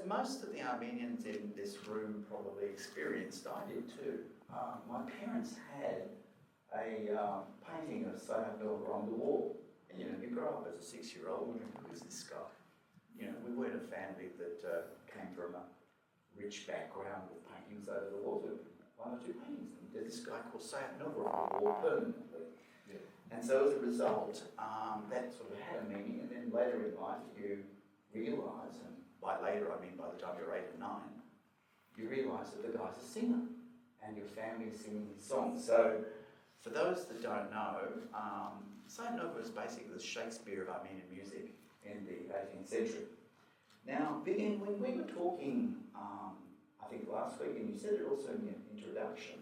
most of the Armenians in this room probably experienced, I did too. My parents had a painting of Sayat on the wall. And, you know, you grow up as a 6-year-old wondering, who is this guy? You know, we weren't a family that came from a rich background with paintings over the wall. One or two paintings. And there's this guy called Sayat on the wall permanently. Yeah. And so as a result, that sort of had a meaning. And then later in life, you realise, and by later I mean by the time you're 8 or 9, you realise that the guy's a singer, and your family is singing his songs. So, for those that don't know, Sayat was basically the Shakespeare of Armenian music in the 18th century. Now, Vigen, when we were talking, I think last week, and you said it also in your introduction,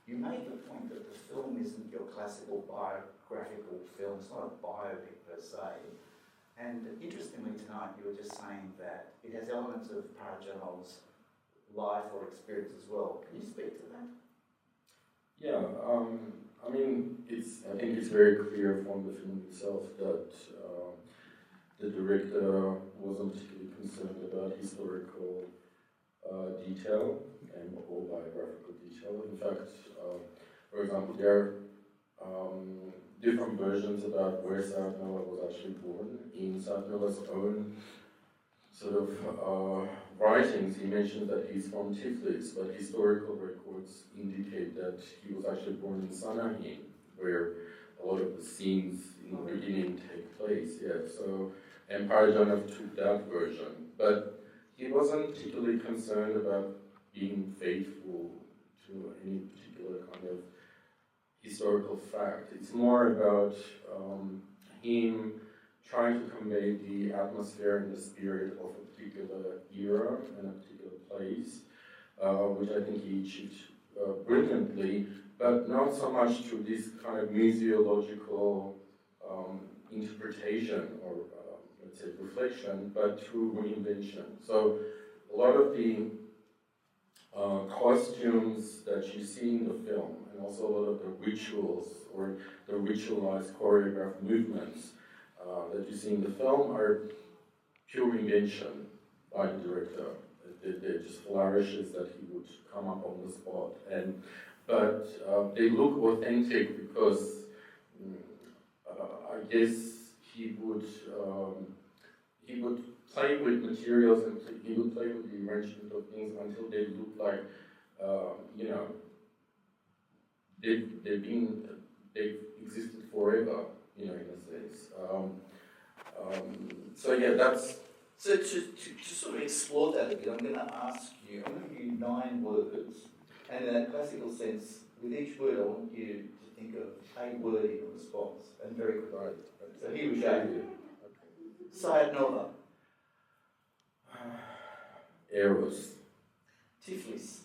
you made the point that the film isn't your classical biographical film, it's not a biopic per se. And interestingly tonight, you were just saying that it has elements of Parajanov's life or experience as well. Can you speak to that? Yeah, I mean, I think it's very clear from the film itself that the director wasn't particularly concerned about historical detail and or biographical detail. In fact, for example, there are different versions about where Sayat was actually born. In Sayat's own sort of writings, he mentions that he's from Tiflis, but historical records indicate that he was actually born in Sanahin, where a lot of the scenes in the beginning take place. Yeah, so, and Parajanov took that version, but he wasn't particularly concerned about being faithful to any particular kind of historical fact. It's more about him trying to convey the atmosphere and the spirit of a particular era and a particular place, which I think he achieved brilliantly, but not so much through this kind of museological interpretation or let's say reflection, but through reinvention. So a lot of the costumes that you see in the film, and also a lot of the rituals or the ritualized choreographed movements that you see in the film are pure invention by the director. They're just flourishes that he would come up on the spot, but they look authentic because I guess he would play with materials and he would play with the arrangement of things until they look like they've existed forever, in a sense. So yeah, that's. So to sort of explore that a bit, I'm going to ask you, I'm going to give you 9 words, and in that classical sense, with each word I want you to think of a word in response, and very quickly. So here we go. Sayat Nova. Eros. Tiflis.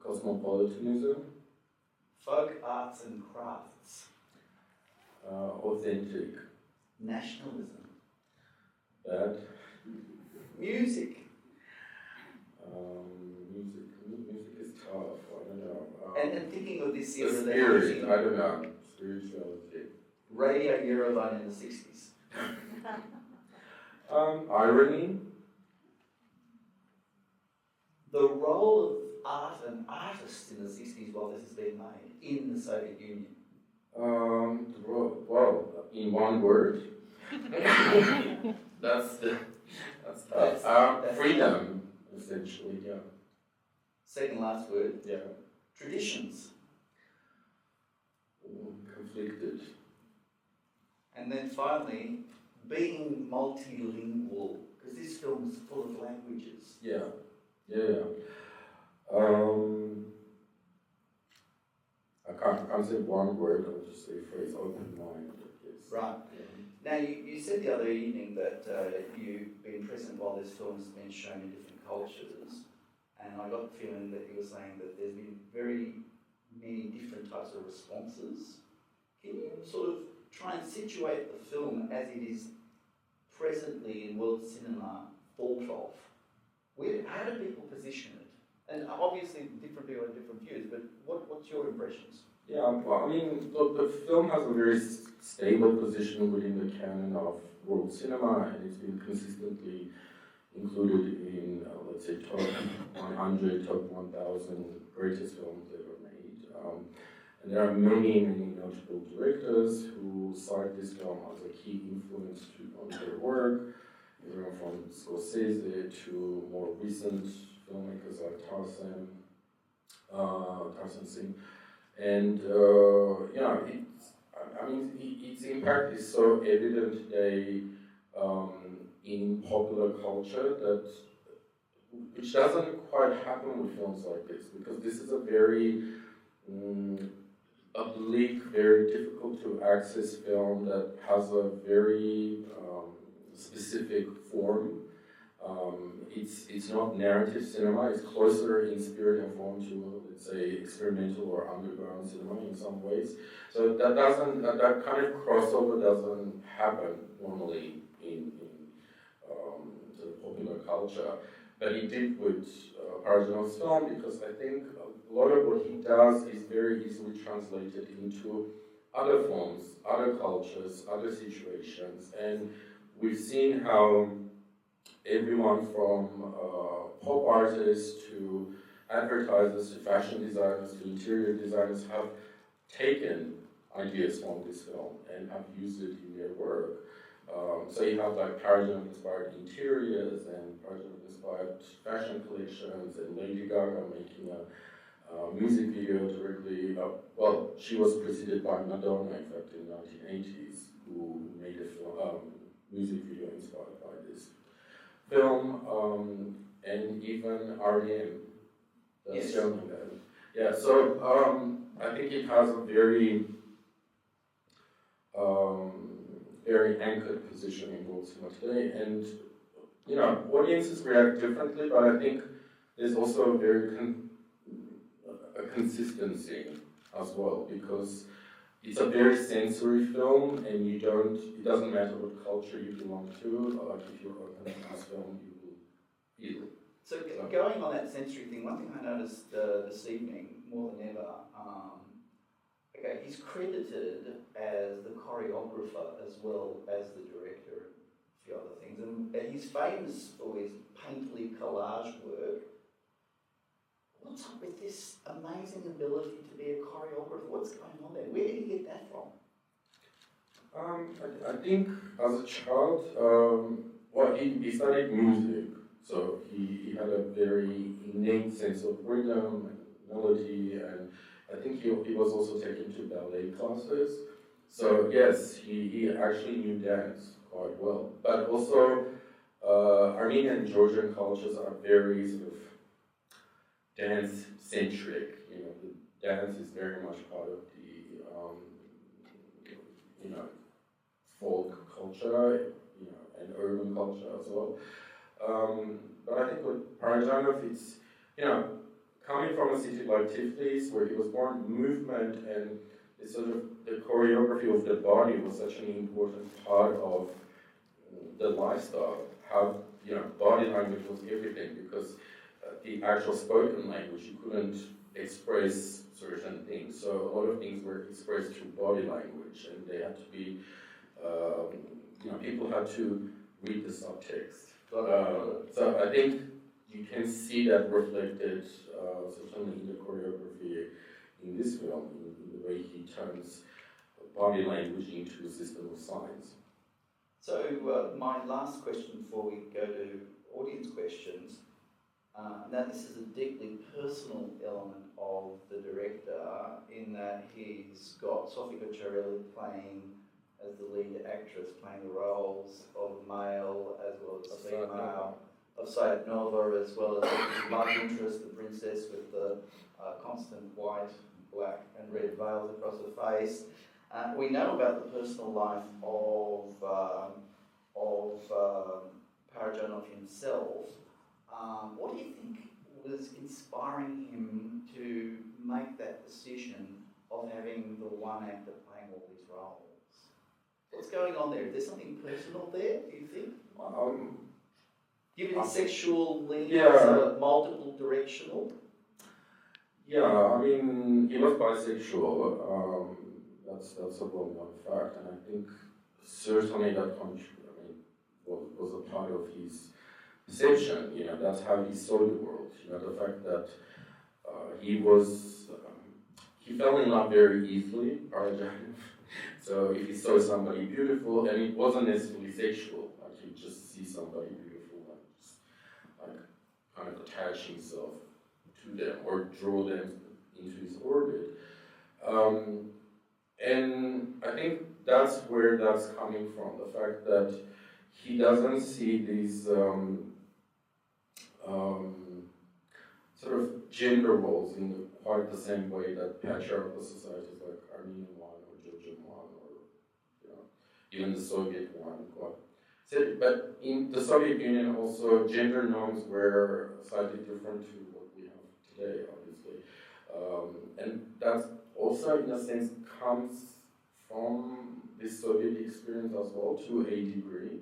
Cosmopolitanism. Folk arts and crafts. Authentic. Nationalism. Bad. Music. Music is tough. I don't know. And thinking of this era, spirit. I don't know. Spirituality. Radio Yerevan in the 60s. Irony. The role of art and artists in the 60s while this is being made in the Soviet Union. Well, in one word. That's freedom, essentially, yeah. Second last word. Yeah. Traditions. Conflicted. And then finally, being multilingual, because this film is full of languages. Yeah. I can't say one word, I'll just say a phrase, open mind, I guess. Right. Yeah. Now, you said the other evening that you've been present while this film's been shown in different cultures, and I got the feeling that you were saying that there's been very many different types of responses. Can you sort of try and situate the film as it is presently in world cinema thought of? How do people position it? And obviously different people have different views, but what's your impressions? Yeah, well, I mean, look, the film has a very stable position within the canon of world cinema, and it's been consistently included in, let's say, top 100, top 1,000 greatest films ever made. And there are many, many notable directors who cite this film as a key influence on their work, everyone from Scorsese to more recent filmmakers like Tarsem Singh. And its impact is so evident today in popular culture that which doesn't quite happen with films like this, because this is a very oblique, very difficult to access film that has a very specific form. It's not narrative cinema, it's closer in spirit and form to, let's say, experimental or underground cinema in some ways. So that kind of crossover doesn't happen normally in sort of popular culture. But it did with Parajanov's film, because I think a lot of what he does is very easily translated into other forms, other cultures, other situations. And we've seen how everyone from pop artists to advertisers to fashion designers to interior designers have taken ideas from this film and have used it in their work. So you have like Parajanov-inspired interiors and Parajanov-inspired fashion collections, and Lady Gaga making a music video directly. Well, she was preceded by Madonna, in fact, in the 1980s, who made a music video inspired by this film, and even REM. That's shown in that. Yeah, so I think it has a very very anchored position in world cinema today, and audiences react differently, but I think there's also a very consistency as well, because it's a very sensory film, and it doesn't matter what culture you belong to, like if you're open to this film, you will feel it. So going on that sensory thing, one thing I noticed this evening more than ever, he's credited as the choreographer as well as the director, a few other things, and he's famous for his painterly collage work. What's up with this amazing ability to be a choreographer? What's going on there? Where did he get that from? I think as a child, he studied music, so he had a very innate sense of rhythm and melody, and I think he was also taken to ballet classes. So yes, he actually knew dance quite well. But also, Armenian and Georgian cultures are very sort of dance-centric. The dance is very much part of the folk culture, and urban culture as well. But I think with Parajanov, it's coming from a city like Tiflis, where he was born, movement and the choreography of the body was such an important part of the lifestyle. How body language was everything, because the actual spoken language, you couldn't express certain things. So a lot of things were expressed through body language, and they had to be, people had to read the subtext. So I think you can see that reflected certainly in the choreography in this film, in the way he turns body language into a system of signs. So my last question before we go to audience questions. Now this is a deeply personal element of the director, in that he's got Sofiko Chiaureli playing as the lead actress, playing the roles of male as well as female, of Sayat Nova, as well as the love interest, the princess with the constant white, black and red veils across her face. We know about the personal life of Parajanov himself. What do you think was inspiring him to make that decision of having the one actor playing all these roles? What's going on there? Is there something personal there, do you think? Given his sexual leanings are multiple directional? Yeah, I mean, he was bisexual. That's a well-known fact, and I think certainly that was a part of his perception, that's how he saw the world. The fact that he fell in love very easily, Parajanov. So if he saw somebody beautiful, and it wasn't necessarily sexual, like he just see somebody beautiful and just like kind of attach himself to them or draw them into his orbit. And I think that's where that's coming from, the fact that he doesn't see these sort of gender roles in quite the same way that patriarchal societies like Armenian one or Georgian one or even the Soviet one. But in the Soviet Union also gender norms were slightly different to what we have today, obviously. And that also in a sense comes from this Soviet experience as well to a degree.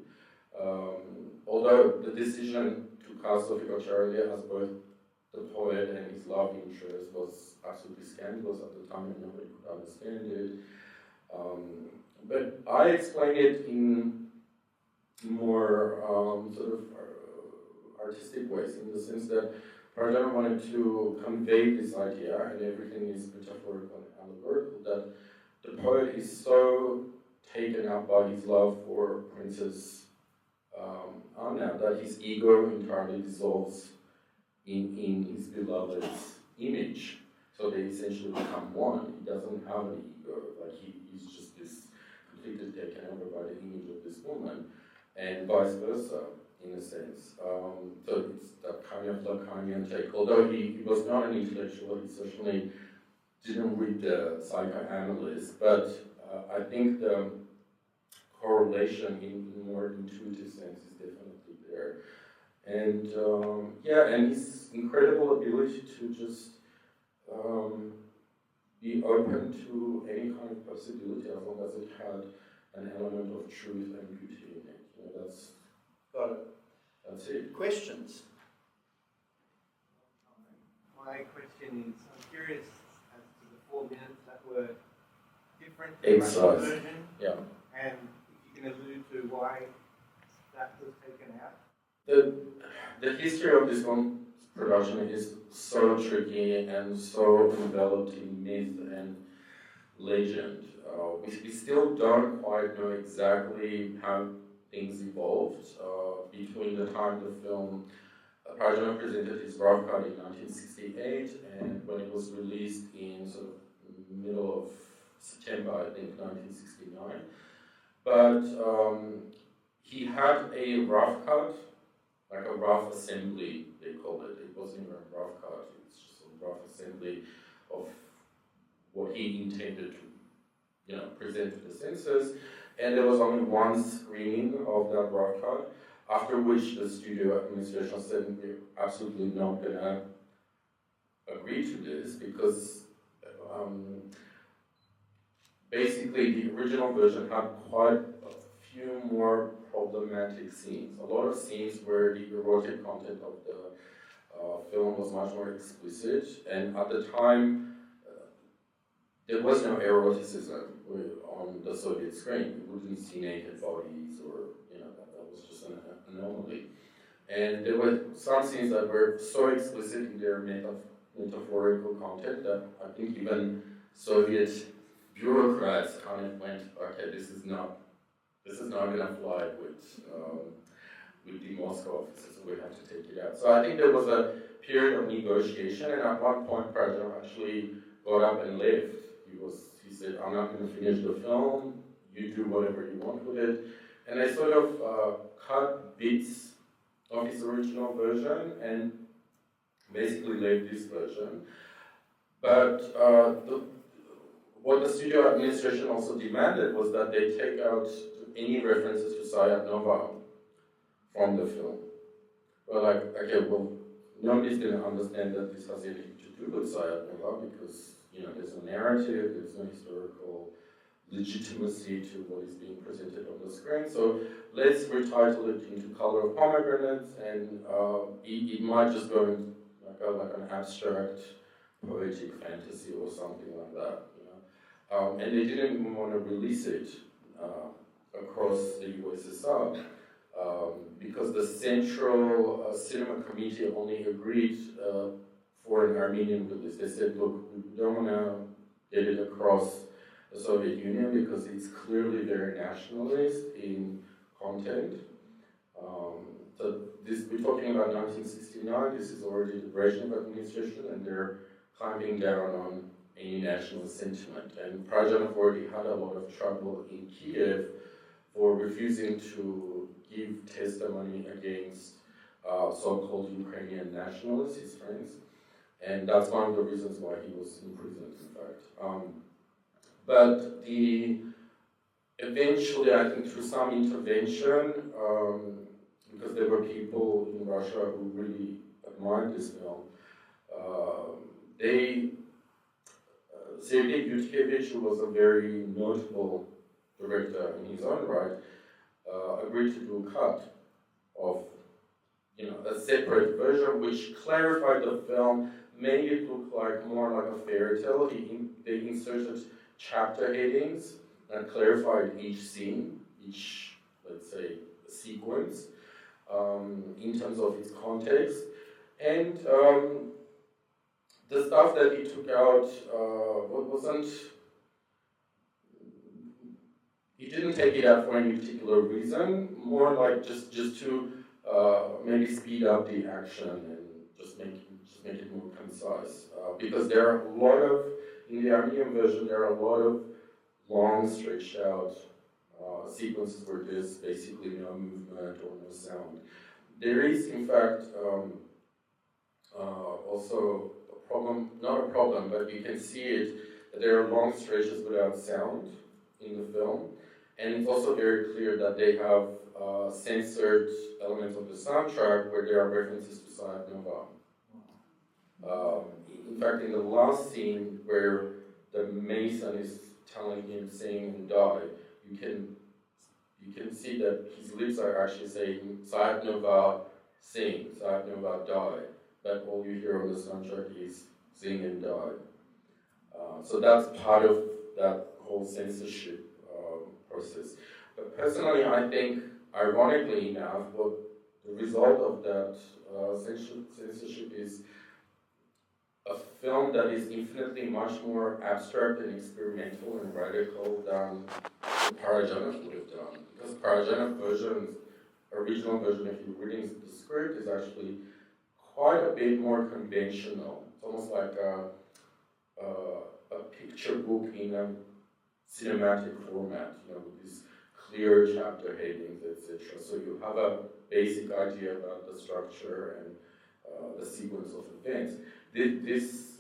Although the decision to cast Sofiko Chiaureli as both the poet and his love interest was absolutely scandalous at the time and nobody could understand it. But I explain it in more sort of artistic ways, in the sense that Parajanov wanted to convey this idea, and everything is metaphorical and allegorical, that the poet is so taken up by his love for Princess Anna that his ego entirely dissolves in his beloved's image. So they essentially become one. He doesn't have an ego, like he's just this completely taken over by the image of this woman, and vice versa, in a sense. So it's that kind of Lacanian take. Although he was not an intellectual, he certainly didn't read the psychoanalyst, but I think the correlation in more intuitive sense is definitely there. And and his incredible ability to just be open to any kind of possibility as long as it had an element of truth and beauty in it. That's it. Questions? My question is, I'm curious as to the 4 minutes that were different in the Russian version, Yeah. and if you can allude to why that was taken out. The history of this one production is so tricky and so enveloped in myth and legend. We still don't quite know exactly how things evolved between the time the film Parajanov presented his rough cut in 1968 and when it was released in sort of middle of September, I think, 1969. But he had a rough cut, like a rough assembly, they call it. It wasn't even a rough cut, it's just a rough assembly of what he intended to, present to the censors. And there was only one screening of that rough cut, after which the studio administration said, we're absolutely not going to agree to this because basically the original version had quite a few more problematic scenes. A lot of scenes where the erotic content of the film was much more explicit, and at the time there was no eroticism on the Soviet screen. You wouldn't see naked bodies or, that was just an anomaly. And there were some scenes that were so explicit in their metaphorical content that I think even Soviet bureaucrats kind of went, okay, this is not going to fly with the Moscow offices, so we have to take it out. So I think there was a period of negotiation, and at one point Parajanov actually got up and left. He said, I'm not going to finish the film, you do whatever you want with it. And I sort of cut bits of his original version and basically left this version. But what the studio administration also demanded was that they take out any references to Sayat Nova from the film. Well, okay, nobody's going to understand that this has anything to do with Sayat Nova because there's a narrative, there's no historical legitimacy to what is being presented on the screen. So let's retitle it into Colour of Pomegranates, and it might just go in like an abstract poetic fantasy or something like that. And they didn't even want to release it across the USSR because because the Central Cinema Committee only agreed for an Armenian release. They said, look, we don't want to get it across the Soviet Union because it's clearly very nationalist in content. So we're talking about 1969, this is already the Brezhnev administration, and they're clamping down on any national sentiment. And Parajanov already had a lot of trouble in Kiev for refusing to give testimony against so-called Ukrainian nationalists, his friends. And that's one of the reasons why he was imprisoned, in fact. But eventually, I think through some intervention, because there were people in Russia who really admired this film, Sergei Parajanov, who was a very notable director in his own right, agreed to do a cut of, a separate version which clarified the film, made it look like more like a fairy tale. They inserted chapter headings and clarified each scene, each, let's say, sequence, in terms of its context. And the stuff that he took out he didn't take it out for any particular reason, more like just to maybe speed up the action and just make it more concise. Because there are a lot of, in the Armenian version, there are a lot of long, stretched out sequences where there's basically no movement or no sound. There is, in fact, also a problem, not a problem, but you can see it, that there are long stretches without sound in the film. And it's also very clear that they have censored elements of the soundtrack where there are references to Sayat Nova. In fact, in the last scene where the Mason is telling him sing and die, you can see that his lips are actually saying Sayat Nova sing, Sayat Nova die, but all you hear on the soundtrack is sing and die. So that's part of that whole censorship process. But personally, I think, ironically enough, what the result of that censorship is a film that is infinitely much more abstract and experimental and radical than Parajanov would have done. Because Parajanov original version, if you're reading the script, is actually quite a bit more conventional. It's almost like a picture book in a cinematic format, with these clear chapter headings, etc. So you have a basic idea about the structure and the sequence of events. This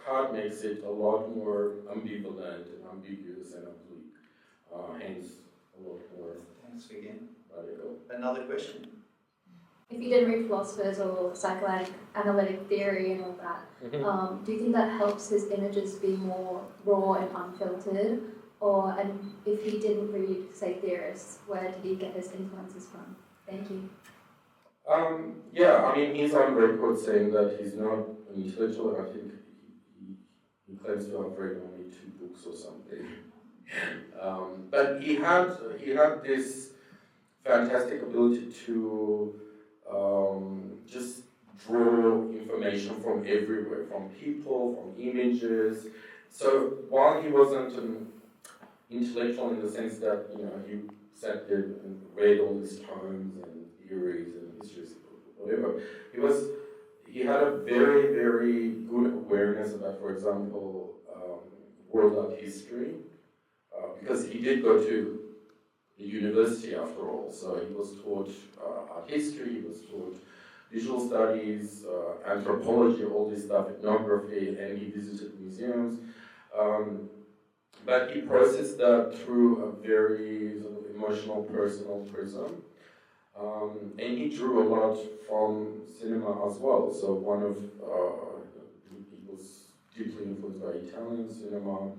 card makes it a lot more ambivalent and ambiguous and oblique, hence a lot more. Thanks, Vigen. Radical. Another question? If you didn't read philosophers or psychoanalytic theory and all that, do you think that helps his images be more raw and unfiltered? And if he didn't read, say, theorists, where did he get his influences from? Thank you. He's on record saying that he's not an intellectual. I think he claims to have read only 2 books or something. But he had this fantastic ability to just draw information from everywhere, from people, from images. So while he wasn't an intellectual in the sense that, he sat there and read all these tomes and theories and histories, whatever, he had a very, very good awareness about, for example, world art history, because he did go to the university after all, so he was taught art history, he was taught visual studies, anthropology, all this stuff, ethnography, and he visited museums. But he processed that through a very sort of emotional, personal prism. And he drew a lot from cinema as well. So he was deeply influenced by Italian cinema.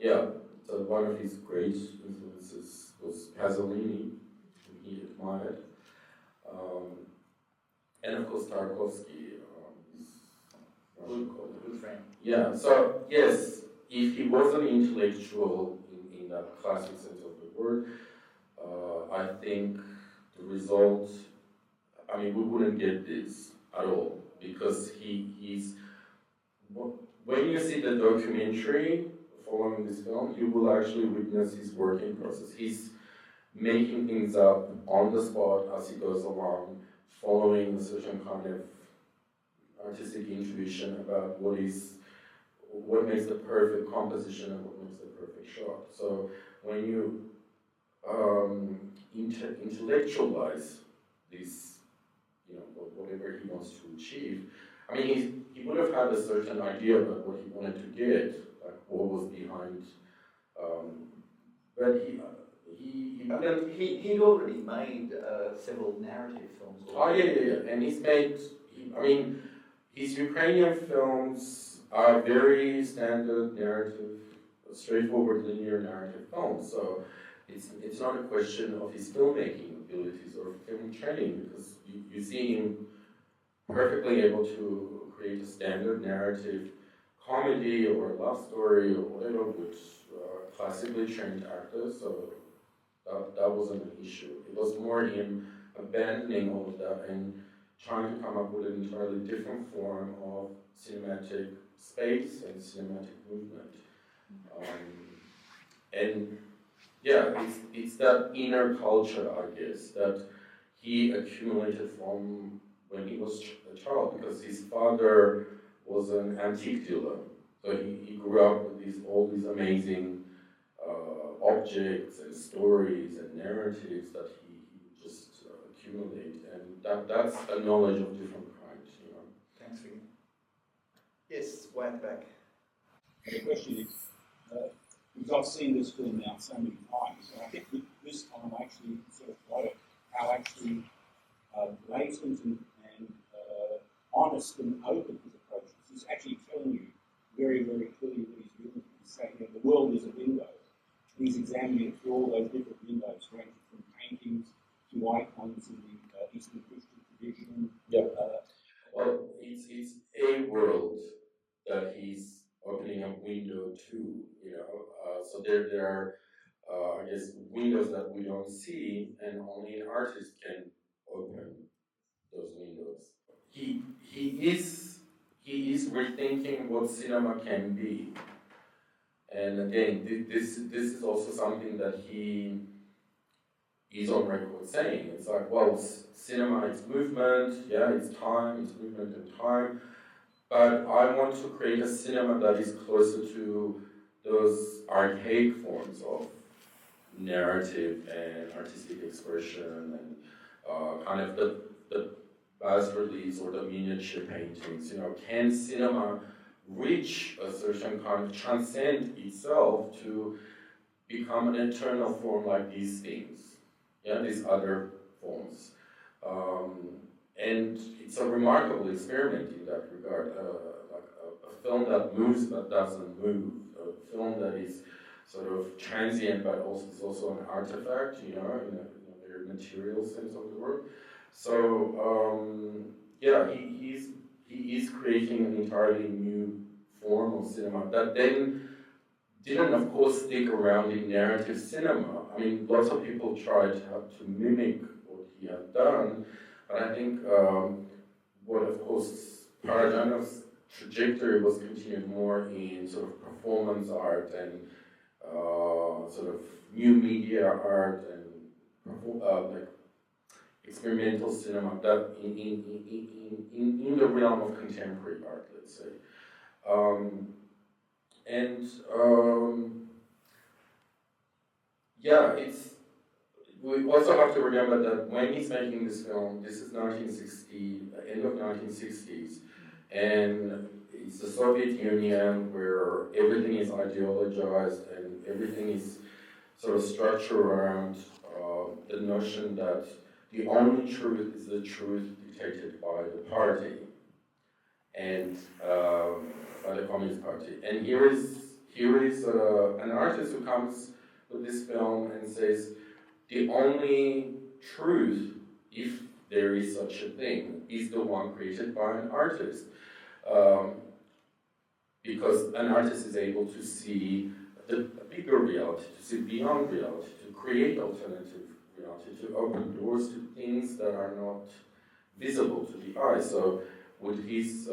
Yeah, so one of his great influences was Pasolini, whom he admired. And of course Tarkovsky, Good friend. Yeah, so yes, if he was an intellectual in that classic sense of the word, I think the result I mean, we wouldn't get this at all, because he's, when you see the documentary following this film, you will actually witness his working process. He's making things up on the spot as he goes along, following a certain kind of artistic intuition about what makes the perfect composition and what makes the perfect shot. So when you intellectualize this, whatever he wants to achieve, I mean, he would have had a certain idea about what he wanted to get, like what was behind, but he'd already made several narrative films. Oh yeah. And he's made, his Ukrainian films are very standard narrative, straightforward linear narrative films. So it's not a question of his filmmaking abilities or film training, because you see him perfectly able to create a standard narrative comedy or a love story or whatever with classically trained actors. So that wasn't an issue. It was more him abandoning all of that and trying to come up with an entirely different form of cinematic space and cinematic movement. And yeah, it's that inner culture, I guess, that he accumulated from when he was a child, because his father was an antique dealer. So he grew up with all these amazing objects and stories and narratives that he would just accumulate, and that's a knowledge of different kinds, Thanks, Vigen. Yes, way at the back. The question is, because I've seen this film now so many times, and I think this time I actually sort of got it, how actually blatant and honest and open his approach is. He's actually telling you very, very clearly what he's doing. He's saying that the world is a window. He's examining it through all those different windows, ranging from paintings to icons in the Eastern Christian tradition. Yeah. Well, it's a world that he's opening a window to, so there are, I guess, windows that we don't see, and only an artist can open those windows. He is rethinking what cinema can be. And again, this is also something that he is on record saying. It's like, well, cinema is movement, yeah, it's time, it's movement and time, but I want to create a cinema that is closer to those archaic forms of narrative and artistic expression and kind of the bas reliefs or the miniature paintings. Can cinema reach a certain kind of transcend itself to become an eternal form like these things, these other forms. And it's a remarkable experiment in that regard, like a film that moves but doesn't move, a film that is sort of transient but is also an artifact, in a very material sense of the word. So, he is creating an entirely new form of cinema that then didn't, of course, stick around in narrative cinema. I mean, lots of people tried to mimic what he had done, but I think what, of course, Parajanov's trajectory was continued more in sort of performance art and sort of new media art and like experimental cinema, that in the realm of contemporary art, let's say. We also have to remember that when he's making this film, this is 1960, end of 1960s, and it's the Soviet Union where everything is ideologized and everything is sort of structured around the notion that the only truth is the truth dictated by the party and by the Communist Party. And here is an artist who comes with this film and says, the only truth, if there is such a thing, is the one created by an artist. Because an artist is able to see the bigger reality, to see beyond reality, to create alternative reality, to open doors to things that are not visible to the eye. So with his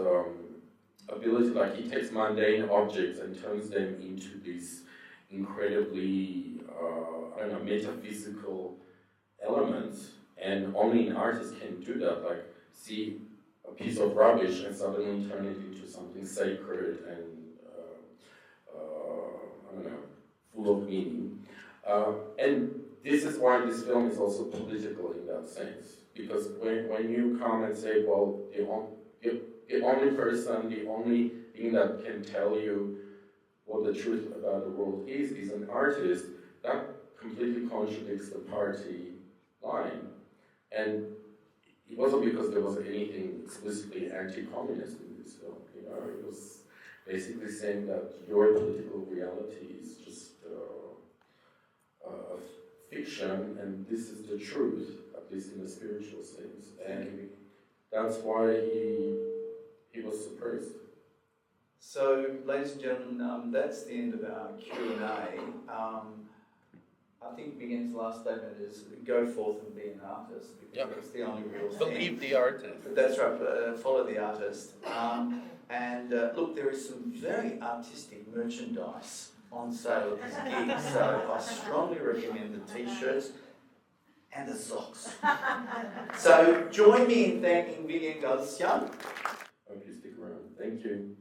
ability, like he takes mundane objects and turns them into these incredibly, metaphysical elements, and only an artist can do that, like see a piece of rubbish and suddenly turn it into something sacred and, full of meaning. And this is why this film is also political in that sense, because when you come and say, well, the only person, the only thing that can tell you what the truth about the world is an artist, that completely contradicts the party line. And it wasn't because there was anything explicitly anti-communist in this film, it was basically saying that your political reality is just a fiction, and this is the truth, at least in the spiritual sense. And that's why he was suppressed. So, ladies and gentlemen, that's the end of our Q&A. I think Vigen's last statement is go forth and be an artist, because that's the only real thing. Believe the artist. That's right, follow the artist. Look, there is some very artistic merchandise on sale at this gig, so I strongly recommend the t-shirts and the socks. So join me in thanking Vigen Galstyan. Hope you stick around. Thank you.